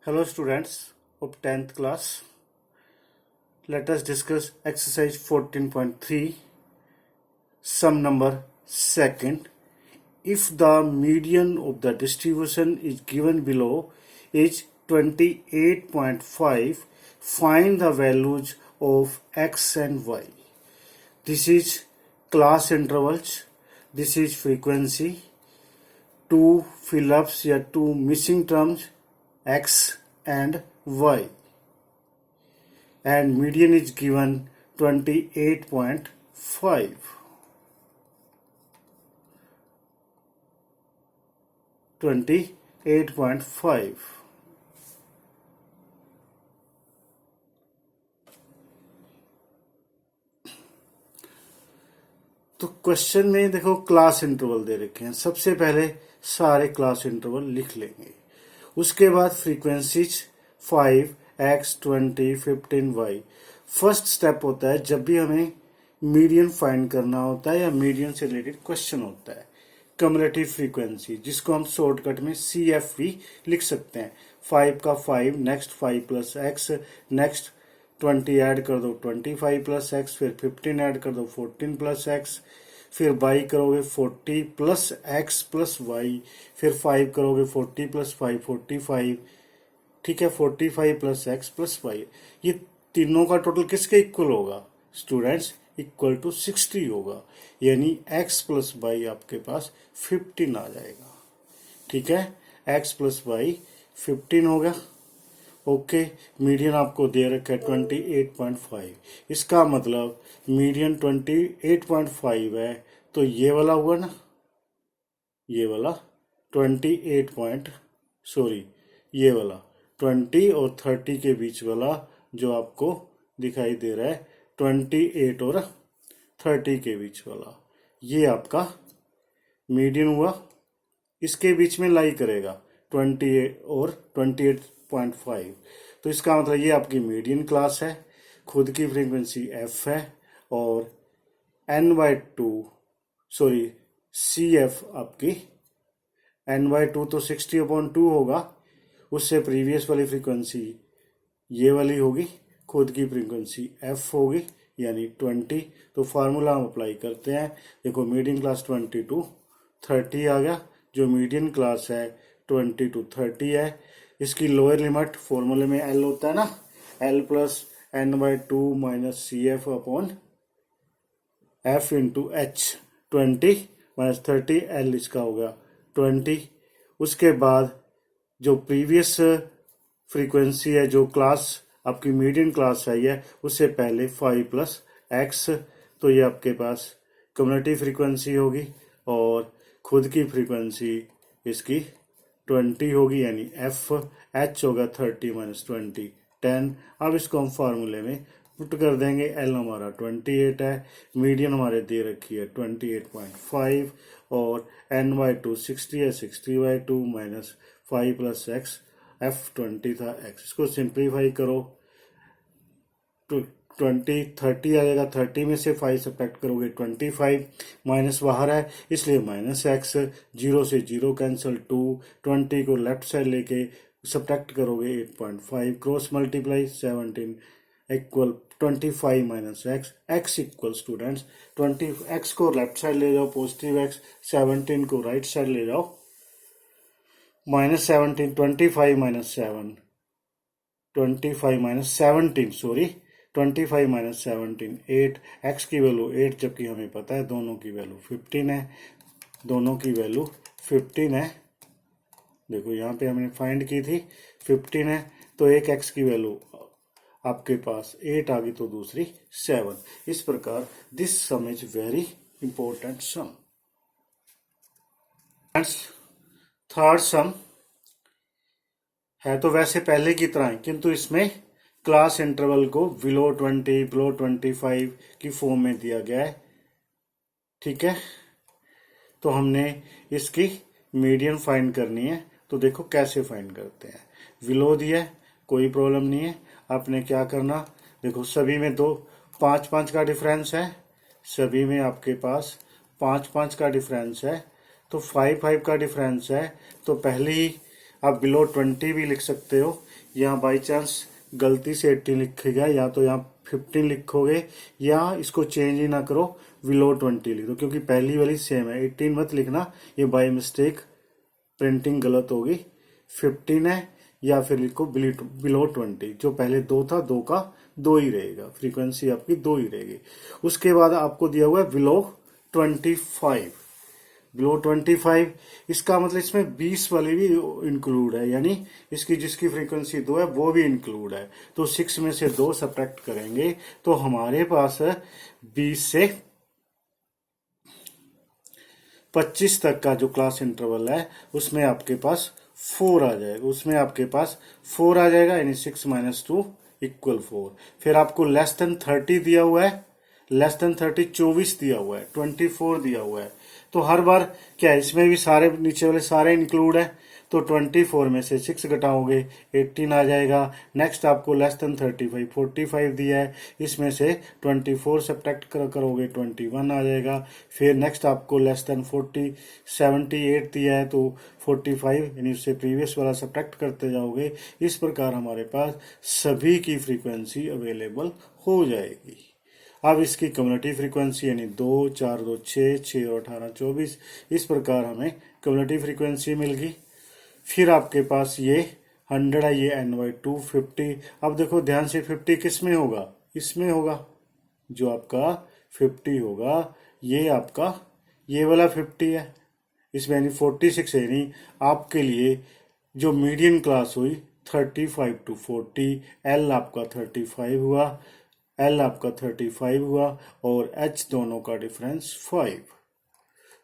Hello students of 10th class. Let us discuss exercise 14.3 sum number second. If the median of the distribution is given below is 28.5, find the values of x and y. This is class intervals. This is frequency. Two fill-ups या two missing terms x and y, and median is given 28.5. 28.5. तो question में देखो class interval दे रखे हैं। सबसे पहले सारे class interval लिख लेंगे, उसके बाद frequencies 5, x, 20, 15, y। First step होता है जब भी हमें मीडियन फाइंड करना होता है या मीडियन से रिलेटेड क्वेश्चन होता है, कम्युलेटिव फ्रीक्वेंसी, जिसको हम शॉर्टकट में CF भी लिख सकते हैं। 5 का 5, next 5 plus x, next 20 add कर दो 25 प्लस एक्स, फिर 15 ऐड कर दो 14 प्लस एक्स, फिर बाई करोगे 40 प्लस एक्स प्लस वाई, फिर 5 करोगे 40 प्लस 5 45, ठीक है, 45 प्लस एक्स प्लस वाई। ये तीनों का टोटल किसके इक्वल होगा स्टूडेंट्स? इक्वल टू 60 होगा, यानी x प्लस वाई आपके पास 15 आ जाएगा। ठीक है, x प्लस वाई 15 होगा। ओके, मीडियन आपको दे रखा है 28.5। इसका मतलब मीडियन 28.5 है, तो ये वाला हुआ ना, ये वाला ये वाला 20 और 30 के बीच वाला जो आपको दिखाई दे रहा है 28 और 30 के बीच वाला, ये आपका मीडियन हुआ। इसके बीच में लाई करेगा 28 और 28.5, तो इसका मतलब ये आपकी मीडियन क्लास है। खुद की फ्रीक्वेंसी f है और CF आपकी n/2 तो 60/2 होगा, उससे प्रीवियस वाली फ्रीक्वेंसी ये वाली होगी, खुद की फ्रीक्वेंसी f होगी यानी 20। तो फार्मूला हम अप्लाई करते हैं। देखो मीडियन क्लास 20 to 30 आ गया, जो मीडियन क्लास है 20 to 30 है। इसकी लोअर लिमिट फॉर्मूले में L होता है ना, L plus n/2 minus CF upon F into H। 20 minus 30, L इसका होगा 20। उसके बाद जो प्रीवियस फ्रीक्वेंसी है, जो क्लास आपकी मीडियन क्लास है ये, उससे पहले 5 प्लस एक्स, तो ये आपके पास कम्युलेटिव फ्रीक्वेंसी होगी और खुद की फ्रीक्वेंसी इसकी 20 होगी, यानी H होगा 30 माइनस 20 10। अब इसको हम फार्मूले में पुट कर देंगे। L हमारा 28 है, मीडियन हमारे दे रखी है 28.5 और n/2 60 है, 60/2 माइनस 5 प्लस एक्स, F 20 था x। इसको सिंप्लीफाई करो तो 30 आ जाएगा, 30 में से 5 सब्ट्रैक्ट करोगे 25, माइनस बाहर है इसलिए माइनस एक्स, 0 से 0 कैंसिल, 20 को लेफ्ट साइड लेके सब्ट्रैक्ट करोगे 8.5, cross multiply 17 equal 25 minus x, x equal students 20, x को लेफ्ट साइड ले जाओ पॉजिटिव एक्स, 17 को राइट साइड ले जाओ minus 17, 25 minus 7, 25 minus 17 sorry 25 minus 17 8, x की वैल्यू 8, जबकि हमें पता है दोनों की वैल्यू 15 है, दोनों की वैल्यू 15 है। देखो यहाँ पे हमने फाइंड की थी 15 है, तो एक एक्स की वैल्यू आपके पास 8 आ गई, तो दूसरी 7। इस प्रकार this sum is very important sum. Third sum है तो वैसे पहले की तरह, किंतु इसमें क्लास इंटरवल को बिलो 20 बिलो 25 की फॉर्म में दिया गया है। ठीक है, तो हमने इसकी मीडियन फाइंड करनी है, तो देखो कैसे फाइंड करते हैं। बिलो दिया है, कोई प्रॉब्लम नहीं है। आपने क्या करना, देखो सभी में 5-5 का डिफरेंस है, सभी में आपके पास 5-5 का डिफरेंस है, तो 5-5 का डिफरेंस है, तो पहले ही आप बिलो 20 भी लिख सकते हो। यहाँ बाई चांस गलती से 18 लिखेगा, या तो यहाँ 15 लिखोगे, या इसको चेंज ही ना करो, बिलो 20 लिख दो, क्योंकि पहली वाली सेम है। 18 मत लिखना, ये बाई मिस्टेक प्रिंटिंग गलत होगी। 15 है, या फिर लिखो बिलो 20। जो पहले 2 था, 2 का 2 ही रहेगा, फ्रीक्वेंसी आपकी 2 ही रहेगी। उसके बाद आपको दिया हुआ है बिलो 25। बिलो 25, इसका मतलब इसमें 20 वाली भी इंक्लूड है, यानी इसकी जिसकी फ्रीक्वेंसी 2 है वो भी इंक्लूड है। तो 6 में से 2 सब्ट्रैक्ट करेंगे तो हमारे पास है 20 से 25 तक का जो क्लास इंटरवल है उसमें आपके पास 4 आ जाएगा। उसमें आपके पास 4 आ जाएगा, यानी 6 - 2 = 4। फिर आपको लेस देन 30 दिया हुआ है, लेस देन 30 24 दिया हुआ है, 24 दिया हुआ है। तो हर बार क्या है, इसमें भी सारे नीचे वाले सारे इंक्लूड है, तो 24 में से 6 घटाओगे 18 आ जाएगा। नेक्स्ट आपको लेस देन 35 45 दिया है, इसमें से 24 सब्ट्रैक्ट करोगे 21 आ जाएगा। फिर नेक्स्ट आपको लेस देन 40 78 दिया है, तो 45 यानी उससे प्रीवियस वाला सब्ट्रैक्ट करते जाओगे। इस प्रकार हमारे पास सभी की फ्रीक्वेंसी अवेलेबल हो जाएगी। अब इसकी कम्युलेटिव फ्रीक्वेंसी यानी 2 4 2 6 6 और 18 24, इस प्रकार हमें कम्युलेटिव फ्रीक्वेंसी मिल गई। फिर आपके पास ये 100 है, ये n/2 50। अब देखो ध्यान से, 50 किस में होगा, इसमें होगा। जो आपका 50 होगा ये आपका ये वाला 50 है, इसमें यानी 46 है, यानी आपके लिए जो मीडियन क्लास हुई 35 to 40। एल आपका 35 हुआ, एल आपका 35 हुआ, और एच दोनों का डिफरेंस 5।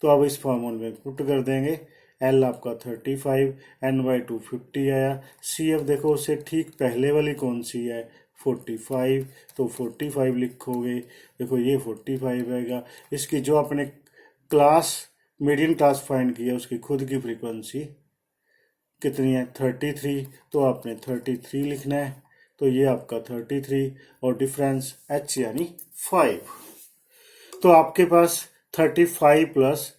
तो अब इस फॉर्मूले में पुट कर देंगे। एल आपका 35, n/2 50 आया। सी एफ देखो उससे ठीक पहले वाली कौन सी है, 45, तो 45 लिखोगे। देखो ये 45 आएगा। इसकी जो आपने क्लास मीडियन क्लास फाइंड किया उसकी खुद की फ्रीक्वेंसी कितनी है, 33, तो आपने 33 लिखना है। तो ये आपका 33 और डिफरेंस एच यानी 5। तो आपके पास 35 प्लस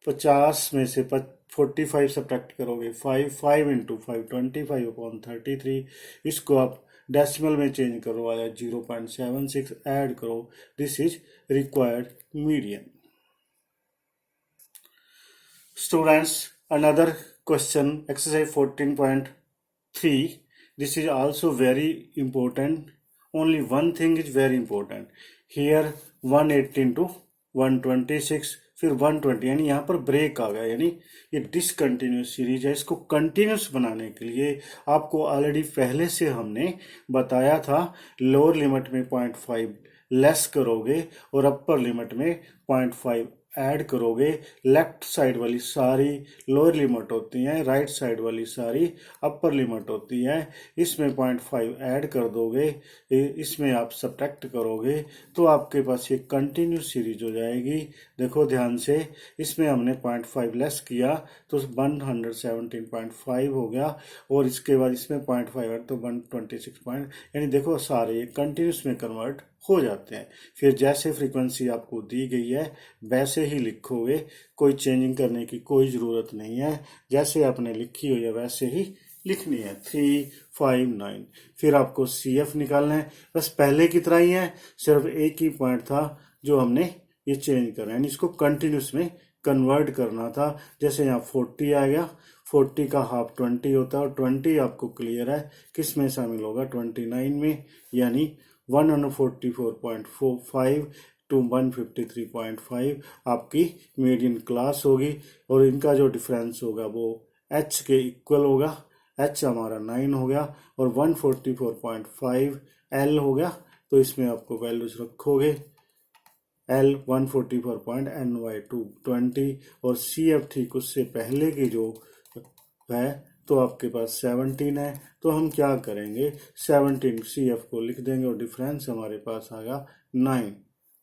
50 में से 45 सब्ट्रैक्ट करोगे, 5 5 × 5 25/33। इसको आप डेसिमल में चेंज करो, आया 0.76, ऐड करो। This is required median. Students, another question, exercise 14.3. This is also very important. Only one thing is very important. Here 118 to 126, फिर 120, यानी यहाँ पर ब्रेक आ गया, यानी ये डिसकंटिन्यूस सीरीज है। इसको कंटिन्यूस बनाने के लिए आपको ऑलरेडी पहले से हमने बताया था, लोअर लिमिट में 0.5 लेस करोगे और अपर लिमिट में 0.5 ऐड करोगे। लेफ्ट साइड वाली सारी लोअर लिमिट होती हैं, राइट साइड वाली सारी अपर लिमिट होती हैं। इसमें 0.5 ऐड कर दोगे, इसमें आप सब्ट्रैक्ट करोगे, तो आपके पास ये कंटिन्यूस सीरीज हो जाएगी। देखो ध्यान से, इसमें हमने 0.5 लेस किया तो 117.5 हो गया, और इसके बाद इसमें 0.5 ऐड तो 126 पॉइंट, यानी देखो सारे कंटिन्यूस में कन्वर्ट हो जाते हैं। फिर जैसे फ्रीक्वेंसी आपको दी गई है वैसे ही लिखोगे, कोई चेंजिंग करने की कोई ज़रूरत नहीं है। जैसे आपने लिखी हुई है वैसे ही लिखनी है, 3 5 9। फिर आपको सी एफ निकालना है, बस पहले की तरह ही है, सिर्फ एक ही पॉइंट था जो हमने ये चेंज करना है, यानी इसको कंटिन्यूस में कन्वर्ट करना था। जैसे यहाँ 40 आ गया, 40 का हाफ 20 होता है, और 20 आपको क्लियर है किस में शामिल होगा, 29 में, यानी 144.45 to 153.5 आपकी मीडियन क्लास होगी। और इनका जो डिफरेंस होगा वो एच के इक्वल होगा। एच हमारा 9 हो गया और 144.5 एल हो गया, तो इसमें आपको वैल्यूज रखोगे। एल 144.ny2 20, और सी एफ ठीक उससे पहले की जो है तो आपके पास 17 है। तो हम क्या करेंगे, 17 सी एफ को लिख देंगे और डिफरेंस हमारे पास आएगा 9।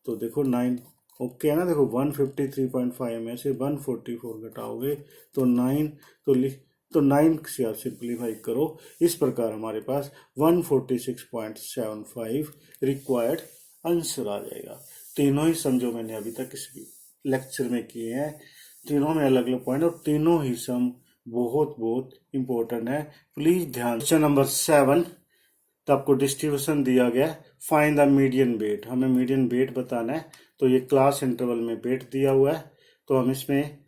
तो देखो 9 ओके है ना। देखो 153.5 में से 144 घटाओगे तो 9, तो 9 से आप सिंप्लीफाई करो। इस प्रकार हमारे पास 146.75 रिक्वायर्ड आंसर आ जाएगा। तीनों ही समझो मैंने अभी तक इस लेक्चर में किए हैं, तीनों में अलग अलग पॉइंट और तीनों ही सम बहुत बहुत इंपॉर्टेंट है, प्लीज ध्यान। क्वेश्चन नंबर 7, तो आपको डिस्ट्रीब्यूशन दिया गया है, फाइंड द मीडियन वेट, हमें मीडियन वेट बताना है। तो ये क्लास इंटरवल में वेट दिया हुआ है, तो हम इसमें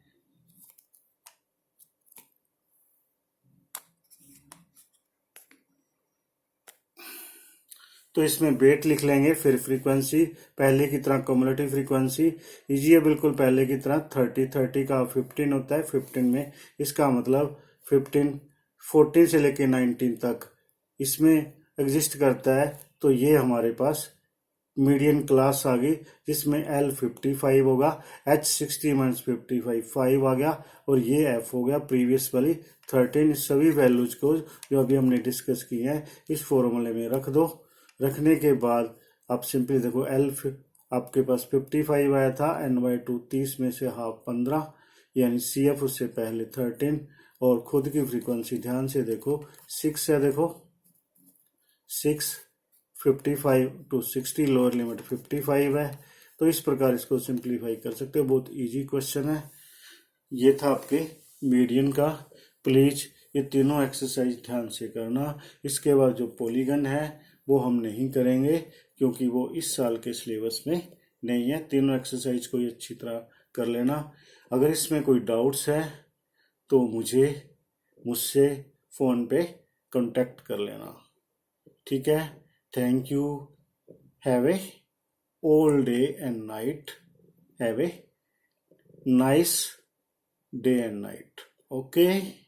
वेट लिख लेंगे, फिर फ्रीक्वेंसी पहले की तरह कम्युलेटिव फ्रीक्वेंसी इजी है बिल्कुल पहले की तरह, 30 का 15 होता है, 15 में इसका मतलब 14 से लेके 19 तक इसमें एग्जिस्ट करता है। तो ये हमारे पास मीडियन क्लास आ गई, जिसमें L55 होगा, H60 माइनस 55 5 आ गया, और ये F हो गया प्रीवियस वाली 13। इस सभी वैल्यूज को जो अभी हमने डिस्कस किए हैं इस फॉर्मूले में रख दो। रखने के बाद आप सिंपली देखो, आपके पास 55 आया था, N/2 30 में से हाफ 15, यानी CF उससे पहले 13, और खुद की फ्रीक्वेंसी ध्यान से देखो 6 है, देखो 6, 55 टू 60, लोअर लिमिट 55 है। तो इस प्रकार इसको सिंप्लीफाई कर सकते हो, बहुत इजी क्वेश्चन है। ये था आपके मीडियन का। प्लीज ये तीनों एक्सरसाइज ध्यान से करना। इसके बाद जो पॉलीगन है वो हम नहीं करेंगे, क्योंकि वो इस साल के सिलेबस में नहीं है। तीनों एक्सरसाइज को अच्छी तरह कर लेना। अगर इसमें कोई डाउट्स है तो मुझसे फ़ोन पे कांटेक्ट कर लेना, ठीक है। Thank you. Have a all day and night. Have a nice day and night. Okay.